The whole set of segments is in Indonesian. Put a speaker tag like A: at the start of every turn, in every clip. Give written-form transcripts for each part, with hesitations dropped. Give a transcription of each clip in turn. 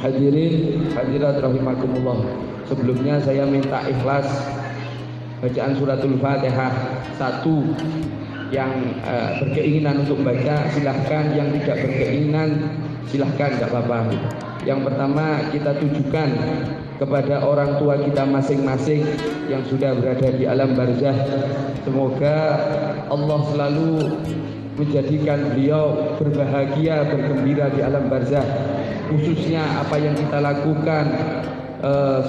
A: Hadirin hadirat rahimakumullah. Sebelumnya saya minta ikhlas bacaan suratul Fatihah. Satu yang berkeinginan untuk baca silahkan, yang tidak berkeinginan silahkan, tidak apa-apa. Yang pertama kita tujukan kepada orang tua kita masing-masing yang sudah berada di alam barzah. Semoga Allah selalu menjadikan beliau berbahagia, bergembira di alam barzah. Khususnya apa yang kita lakukan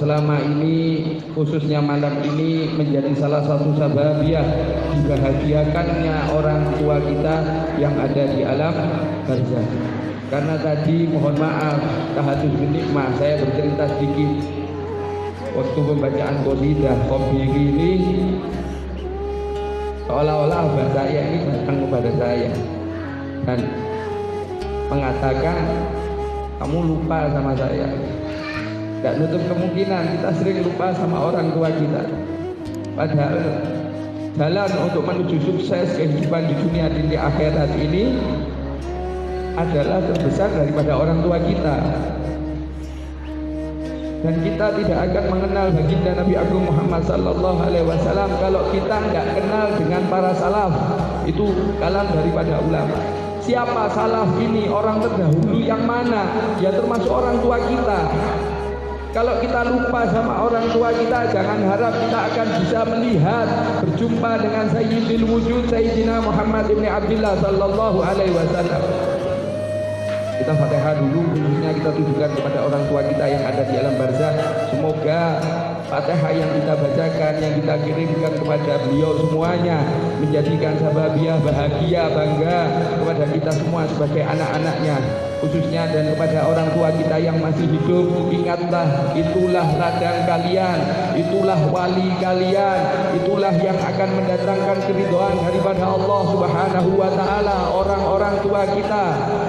A: selama ini, khususnya malam ini, menjadi salah satu sababiah dibahagiakannya orang tua kita yang ada di alam barzah. Karena tadi mohon maaf tahadus bin nikmah, saya bercerita sedikit waktu pembacaan qasidah Qobiri ini, seolah-olah abah saya ini datang kepada saya dan mengatakan, kamu lupa sama saya. Tidak nutup kemungkinan kita sering lupa sama orang tua kita. Padahal jalan untuk menuju sukses kehidupan di dunia dan di akhirat ini adalah terbesar daripada orang tua kita. Dan kita tidak akan mengenal baginda Nabi Agung Muhammad sallallahu alaihi wasallam kalau kita tidak kenal dengan para salaf. Itu kalam daripada ulama. Siapa salaf ini, orang terdahulu yang mana? Ya termasuk orang tua kita. Kalau kita lupa sama orang tua kita, jangan harap kita akan bisa melihat, berjumpa dengan Sayyidil Wujud Sayyidina Muhammad ibn Abdullah sallallahu alaihi wasallam. Kita Fatihah dulu, khususnya kita tujukan kepada orang tua kita yang ada di alam barzah. Semoga Fatihah yang kita bacakan, yang kita kirimkan kepada beliau semuanya menjadikan sababiah bahagia, bangga kepada kita semua sebagai anak-anaknya, khususnya, dan kepada orang tua kita yang masih hidup. Ingatlah, itulah ladang kalian, itulah wali kalian, itulah yang akan mendatangkan keridhaan daripada Allah Subhanahu wa taala. Orang-orang tua kita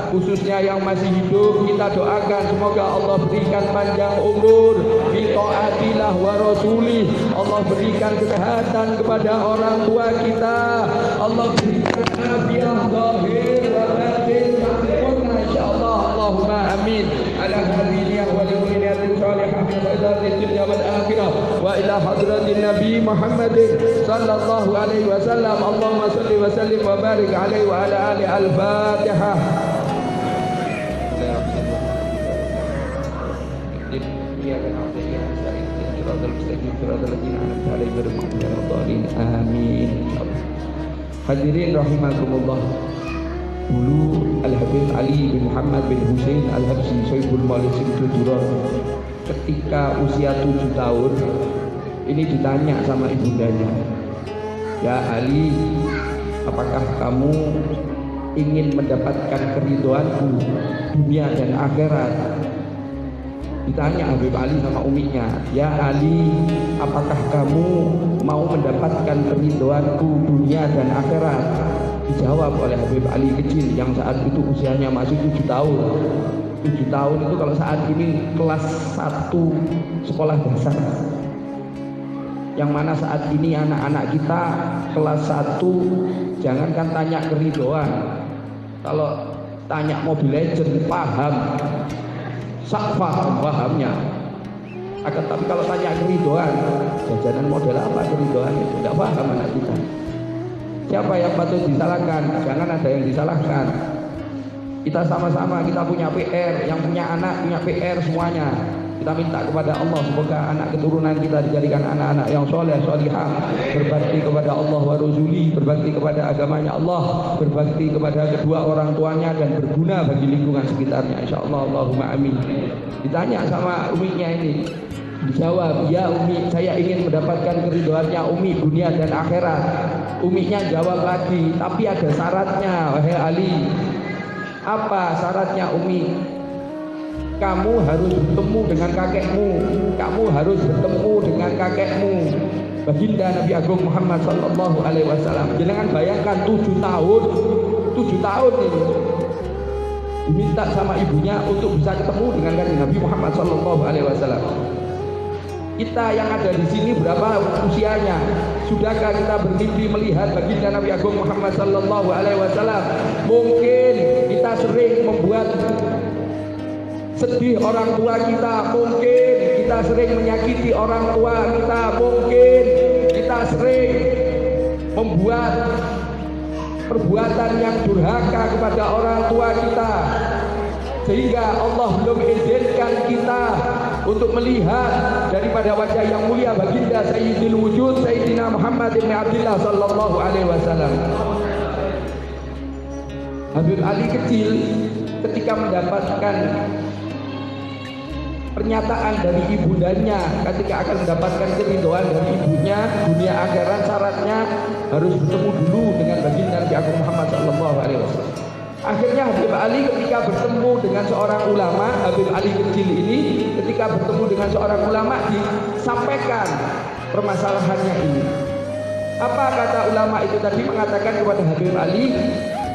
A: khususnya yang masih hidup, kita doakan semoga Allah berikan panjang umur, bi taatillah wa rasulih. Allah berikan kesehatan kepada orang tua kita, Allah berikan afiat zahir wa batin, insyaallah. Allahumma amin. Ala hadhihi wa li kulli salihah fi hadatil dunya wal akhirah wa ila hadratin nabi Muhammad sallallahu alaihi wasallam. Allahumma shalli wa sallim wa barik alaihi wa ala ali al-Fatihah. Amin. Hadirin rahimakumullah. Dulu Al-Habib Ali bin Muhammad bin Husain Al-Habsyi Sohibul Maulid Simtuduron ketika usia 7 tahun ini ditanya sama ibundanya, ya Ali, apakah kamu ingin mendapatkan keridhoanku dunia dan akhirat? Ditanya Habib Ali sama uminya, ya Ali, apakah kamu mau mendapatkan keridhoanku dunia dan akhirat? Dijawab oleh Habib Ali kecil yang saat itu usianya masih 7 tahun. 7 tahun itu kalau saat ini kelas 1 sekolah dasar. Yang mana saat ini anak-anak kita kelas 1 jangankan tanya keridhoan, kalau tanya Mobile Legends paham, sakfah pahamnya. Akan tapi kalau tanya keridhoan, jajanan model apa keridhoan itu tidak paham anak kita. Siapa yang patut disalahkan? Jangan ada yang disalahkan. Kita sama-sama, kita punya PR, yang punya anak punya PR semuanya. Kita minta kepada Allah semoga anak keturunan kita dijadikan anak-anak yang soleh, solihah, berbakti kepada Allah wa rasuli, berbakti kepada agamanya Allah, berbakti kepada kedua orang tuanya, dan berguna bagi lingkungan sekitarnya, insyaallah. Allahumma amin. Ditanya sama uminya ini, dijawab, ya Umi, saya ingin mendapatkan keridhoannya Umi dunia dan akhirat. Uminya jawab lagi, tapi ada syaratnya wahai Ali. Apa syaratnya Umi? Kamu harus bertemu dengan kakekmu, kamu harus bertemu dengan kakekmu, baginda Nabi Agung Muhammad sallallahu alaihi wasallam. Jangan bayangkan 7 tahun ini diminta sama ibunya untuk bisa ketemu dengan kanjeng Nabi Muhammad sallallahu alaihi wasallam. Kita yang ada di sini berapa usianya? Sudahkah kita bermimpi melihat baginda Nabi Agung Muhammad sallallahu alaihi wasallam? Mungkin kita sering membuat sedih orang tua kita, mungkin kita sering menyakiti orang tua kita, mungkin kita sering membuat perbuatan yang durhaka kepada orang tua kita, sehingga Allah belum izinkan kita untuk melihat daripada wajah yang mulia baginda Sayyidil Wujud Sayyidina Muhammad bin Abdullah sallallahu alaihi wasallam. Habib Ali kecil ketika mendapatkan pernyataan dari ibundanya, ketika akan mendapatkan keridhaan dari ibunya, dunia akhirat syaratnya harus bertemu dulu dengan baginda Nabi Agung Muhammad sallallahu alaihi wasallam. Akhirnya Habib Ali ketika bertemu dengan seorang ulama, Habib Ali kecil ini ketika bertemu dengan seorang ulama disampaikan permasalahannya ini. Apa kata ulama itu tadi? Mengatakan kepada Habib Ali,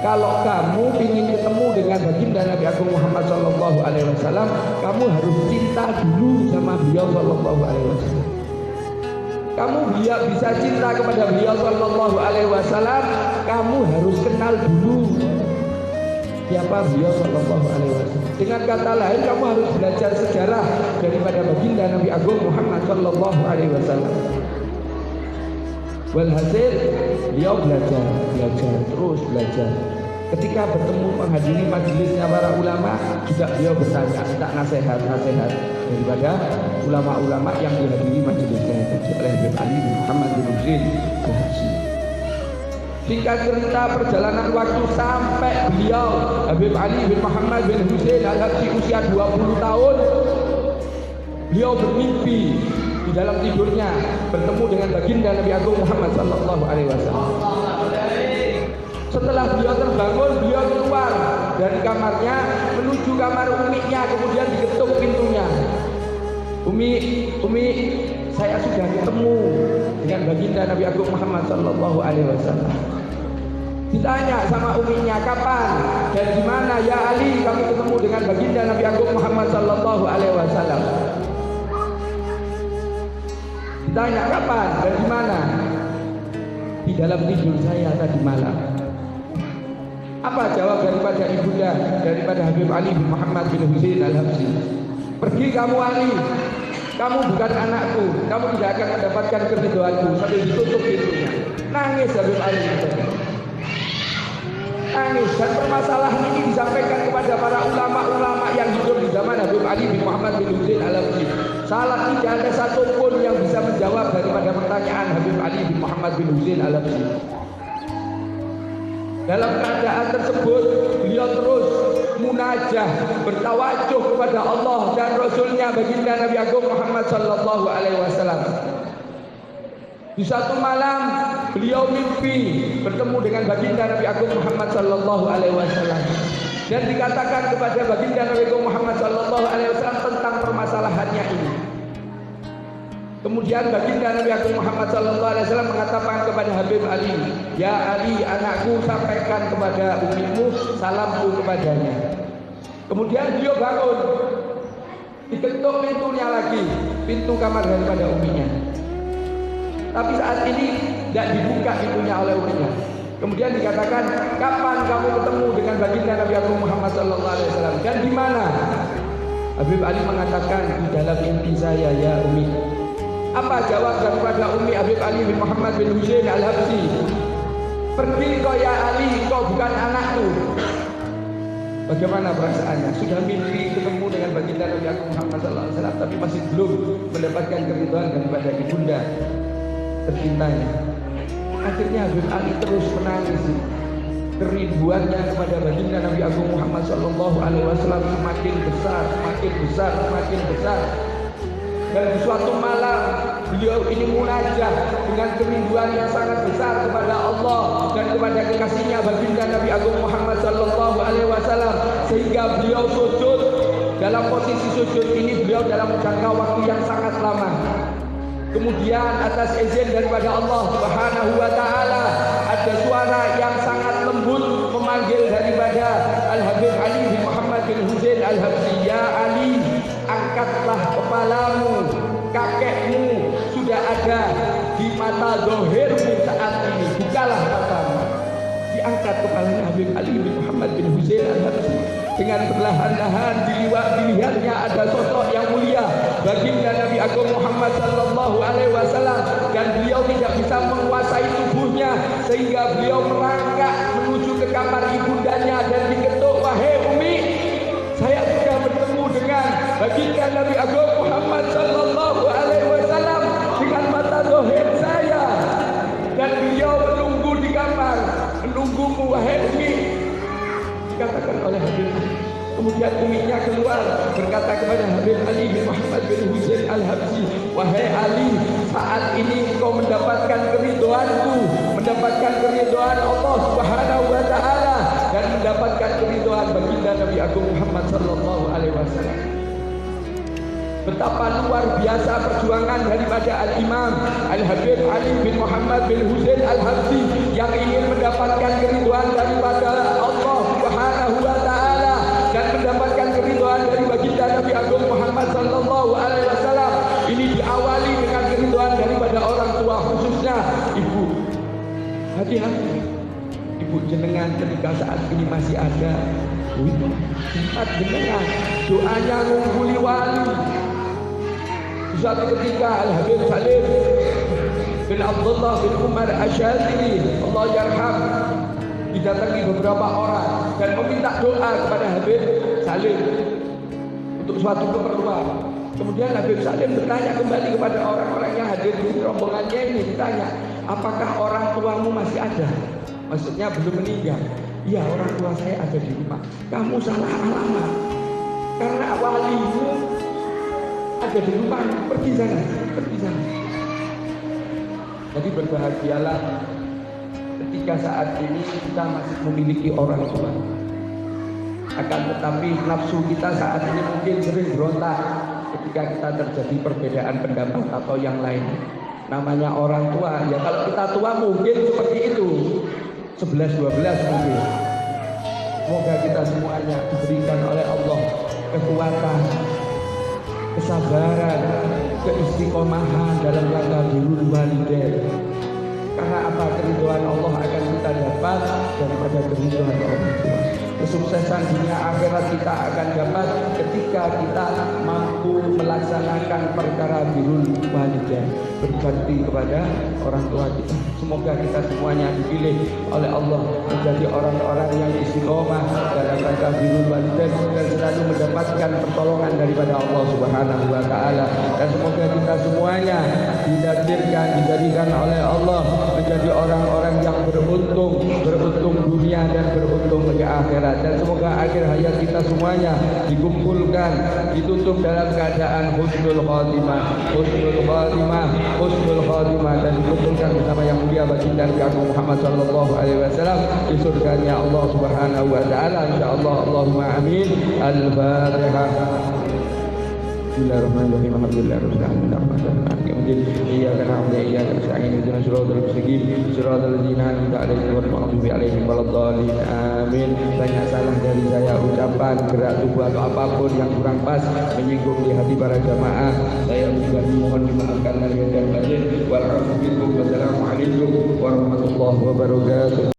A: kalau kamu ingin ketemu dengan baginda Nabi Agung Muhammad sallallahu alaihi wasallam, kamu harus cinta dulu sama beliau sallallahu alaihi wasallam. Kamu bisa cinta kepada beliau sallallahu alaihi wasallam, kamu harus kenal dulu siapa beliau sallallahu alaihi wasallam. Dengan kata lain, kamu harus belajar sejarah daripada baginda Nabi Agung Muhammad sallallahu alaihi wasallam. Walhasil beliau belajar terus belajar. Ketika bertemu menghadiri majelisnya para ulama, juga beliau bertanya, minta nasihat daripada ulama-ulama yang dihadiri majelisnya itu oleh Habib Ali bin Muhammad bin Husain Al-Habsyi. Singkat cerita, perjalanan waktu sampai beliau Habib Ali bin Muhammad bin Husain Al-Habsyi usia 20 tahun, beliau bermimpi di dalam tidurnya bertemu dengan baginda Nabi Agung Muhammad sallallahu alaihi wasallam. Setelah beliau terbangun, beliau keluar dari kamarnya menuju kamar uminya, kemudian diketuk pintunya. Umi, saya sudah ketemu dengan baginda Nabi Agung Muhammad sallallahu alaihi wasallam. Ditanya sama uminya, kapan dan di mana ya Ali kamu ketemu dengan baginda Nabi Agung Muhammad sallallahu alaihi wasallam? Ditanya kapan dan di mana? Di dalam tidur saya tadi malam. Apa jawab daripada ibunda, daripada Habib Ali bin Muhammad bin Husain Al-Habsyi? Pergi kamu Ali, kamu bukan anakku, kamu tidak akan mendapatkan keridhaanku. Sambil ditutup pintunya. Nangis Habib Ali. Nangis, dan permasalahan ini disampaikan kepada para ulama-ulama yang hidup di zaman Habib Ali bin Muhammad bin Husain Al-Habsyi. Salah tidak ada satupun yang bisa menjawab daripada pertanyaan Habib Ali bin Muhammad bin Husain Al-Habsyi. Dalam keadaan tersebut, beliau terus munajah, bertawajuh kepada Allah dan Rasulnya baginda Nabi Agung Muhammad sallallahu alaihi wasallam. Di satu malam, beliau mimpi bertemu dengan baginda Nabi Agung Muhammad sallallahu alaihi wasallam. Dan dikatakan kepada baginda Nabi Agung Muhammad sallallahu alaihi wasallam tentang permasalahannya ini. Kemudian baginda Nabi Agung Muhammad sallallahu alaihi wasallam mengatakan kepada Habib Ali, "Ya Ali, anakku, sampaikan kepada umimu salamku kepadanya." Kemudian beliau bangun, diketuk pintunya lagi, pintu kamar daripada uminya. Tapi saat ini tidak dibuka pintunya oleh uminya. Kemudian dikatakan, "Kapan kamu ketemu dengan baginda Nabi Agung Muhammad sallallahu alaihi wasallam dan di mana?" Habib Ali mengatakan, "Di dalam mimpi saya ya umi." Apa jawab daripada umi Habib Ali bin Muhammad bin Husain Al-Habsyi? "Pergi kau ya Ali, kau bukan anakku." Bagaimana perasaannya? Sudah mimpi ketemu dengan baginda Nabi Agung Muhammad SAW, tapi masih belum mendapatkan keridhaan daripada ibunda tercintanya. Akhirnya Habib Ali terus menangis. Kerinduannya kepada baginda Nabi Agung Muhammad SAW semakin besar. Dan di suatu malam beliau ini munajah dengan kerinduan yang sangat besar kepada Allah dan kepada kekasihnya baginda Nabi Agung Muhammad sallallahu alaihi wasallam, sehingga beliau sujud. Dalam posisi sujud ini beliau dalam jangka waktu yang sangat lama. Kemudian atas izin daripada Allah Subhanahu wa taala, ada suara yang sangat lembut memanggil daripada Al-Habib Ali bin Muhammad bin Husain Al-Habsyi, "Ya Ali, angkatlah kepalamu, kakekmu sudah ada di mata zahirmu saat ini, bukalah matamu." Diangkat kepalanya Habib Ali bin Muhammad bin Husain Al-Habsyi. dengan perlahan-lahan dilihatnya ada sosok yang mulia baginda Nabi Agung Muhammad sallallahu alaihi wasallam, dan beliau tidak bisa menguasai tubuhnya sehingga beliau merangkak menuju ke kamar ibundanya dan diketuk, "Wahai Umi, saya sudah bertemu dengan baginda Nabi Agung Muhammad sallallahu alaihi wasallam dengan mata zahir saya, dan beliau menunggu di kamar, menunggumu wahai Umi," dikatakan oleh Habib. Kemudian uminya keluar berkata kepada Habib Ali bin Muhammad bin Husain Al-Habsyi, "Wahai Ali, saat ini kau mendapatkan keridhoanku, mendapatkan keridhoan Allah Subhanahu wa taala, dan mendapatkan keridhoan baginda Nabi Agung Muhammad sallallahu alaihi wasallam." Betapa luar biasa perjuangan daripada Al-Imam Al-Habib Ali bin Muhammad bin Husain Al-Habsyi yang ingin mendapatkan keridhoan daripada Allah Subhanahu wa taala dan mendapatkan keridhaan dari baginda Nabi Agung Muhammad sallallahu alaihi wasallam. Ini diawali dengan keridhaan daripada orang tua, khususnya ibu. Hati-hati, ibu jenengan ketika saat ini masih ada, sempat jenengan doanya ngumpuli wali. Suatu ketika Al-Habib Salim bin Abdullah bin Umar Asyadili, Allah yarham, didatangi beberapa orang dan meminta doa kepada Habib Salim untuk suatu keperluan. Kemudian Habib Salim bertanya kembali kepada orang-orang yang hadir di rombongannya ini, ditanya, "Apakah orang tuamu masih ada?" Maksudnya belum meninggal. "Iya, orang tua saya ada di rumah." "Kamu salah alamat, karena walimu ada di rumah, pergi sana, pergi sana." Jadi berbahagialah ketika saat ini kita masih memiliki orang tua. Akan tetapi nafsu kita saat ini mungkin sering berontak ketika kita terjadi perbedaan pendapat atau yang lain. Namanya orang tua, ya kalau kita tua mungkin seperti itu, 11-12 mungkin. Semoga kita semuanya diberikan oleh Allah kekuatan, kesabaran, keistiqomahan dalam rangka birrul walidain. Karena apa? Keridhaan Allah akan kita dapat daripada keridhaan orang tua. Kesuksesan dunia akhirat kita akan dapat ketika kita mampu melaksanakan perkara birrul walidain, berbakti kepada orang tua kita. Semoga kita semuanya dipilih oleh Allah menjadi orang-orang yang istiqomah dalam rangka birrul walidain dan selalu mendapatkan pertolongan daripada Allah Subhanahu wa taala. Dan semoga kita semuanya dijadikan oleh Allah menjadi orang-orang yang beruntung dunia dan beruntung di akhirat. Dan semoga akhir hayat kita semuanya dikumpulkan, ditutup dalam keadaan husnul khatimah, dan dikumpulkan bersama yang mulia baginda Nabi Agung Muhammad sallallahu alaihi wasallam di surganya Allah Subhanahu wa taala, insyaallah. Allahumma amin. Al-Fatihah. Bismillahirrahmanirrahim. Alhamdulillahirabbil alamin. Iyyaka na'budu wa iyyaka nasta'in. Ihdinas siratal mustaqim. Siratal ladzina an'amta 'alaihim ghairil maghdubi 'alaihim waladdallin. Amin. Banyak salah dari saya, ucapan, gerak tubuh atau apapun yang kurang pas menyinggung di hati para jamaah, saya juga mohon dimaafkan lahir dan batin. Wassalamualaikum warahmatullahi wabarakatuh.